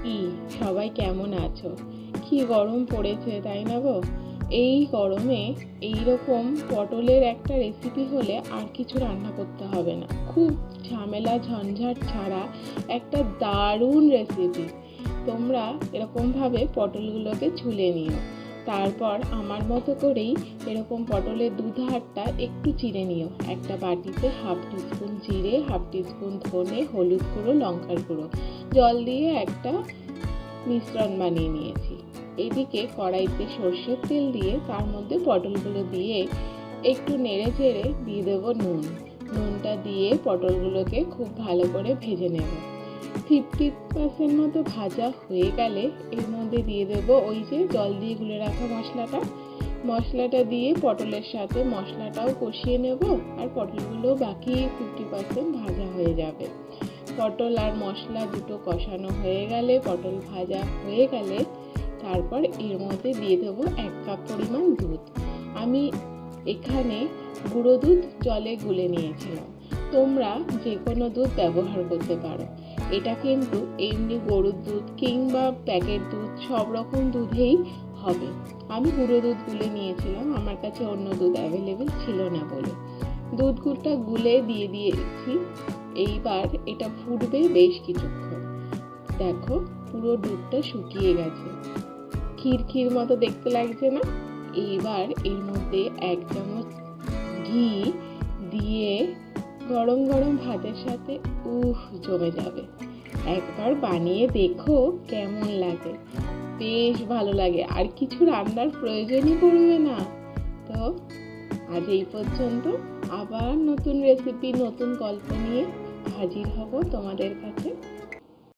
কি সবাই কেমন আছো? কি গরম পড়েছে, তাই না গো? এই গরমে এইরকম পটলের একটা রেসিপি হলে আর কিছু রান্না করতে হবে না। খুব ঝামেলা ঝঞ্ঝাট ছাড়া একটা দারুণ রেসিপি। তোমরা এরকমভাবে পটলগুলোকে ছুলে নিও। তারপর আমার মতো করেই এরকম পটলের দুধারটা একটু চিড়ে নিও। একটা বাটিতে 1/2 টিস্পুন জিরে, 1/2 টিস্পুন ধনে, হলুদ গুঁড়ো, লঙ্কার গুঁড়ো, জল দিয়ে একটা মিশ্রণ বানিয়ে নিয়েছি। এদিকে কড়াইতে সর্ষের তেল দিয়ে তার মধ্যে পটলগুলো দিয়ে একটু নেড়ে চেড়ে দিয়ে দেবো নুন। নুনটা দিয়ে পটলগুলোকে খুব ভালো করে ভেজে নেব। 50% মতো ভাজা হয়ে গেলে এর মধ্যে দিয়ে দেবো ওই যে জল দিয়ে গুলে রাখা মশলাটা দিয়ে পটলের সাথে মশলাটাও কষিয়ে নেব, আর পটলগুলো বাকি 50% ভাজা হয়ে যাবে। পটল আর মশলা দুটো কষানো হয়ে গেলে, পটল ভাজা হয়ে গেলে তারপর এর মধ্যে দিয়ে দেবো 1 কাপ পরিমাণ দুধ। আমি এখানে গুঁড়ো দুধ জলে গুলে নিয়েছিলাম। তোমরা যে কোনো দুধ ব্যবহার করতে পারো। এটা কিন্তু এমনি গরুর দুধ কিংবা প্যাকেট দুধ সব রকম দুধেই হবে। আমি গুঁড়ো দুধ গুলে নিয়েছিলাম, আমার কাছে অন্য দুধ অ্যাভেলেবেল ছিল না বলে। দুধটা গুলে দিয়ে দিয়েছি। এইবার এটা ফুটবে বেশ কিছুক্ষণ। দেখো পুরো দুধটা শুকিয়ে গেছে, ক্ষীর মতো দেখতে লাগছে না? এইবার এর মধ্যে 1 চামচ ঘি দিয়ে গরম গরম ভাতের সাথে জমে যাবে। একবার বানিয়ে দেখো কেমন লাগে। বেশ ভালো লাগে, আর কিছু রান্নার প্রয়োজনই পড়বে না। তো আজ এই পর্যন্ত। আবার নতুন রেসিপি, নতুন গল্প নিয়ে হাজির হব তোমাদের কাছে।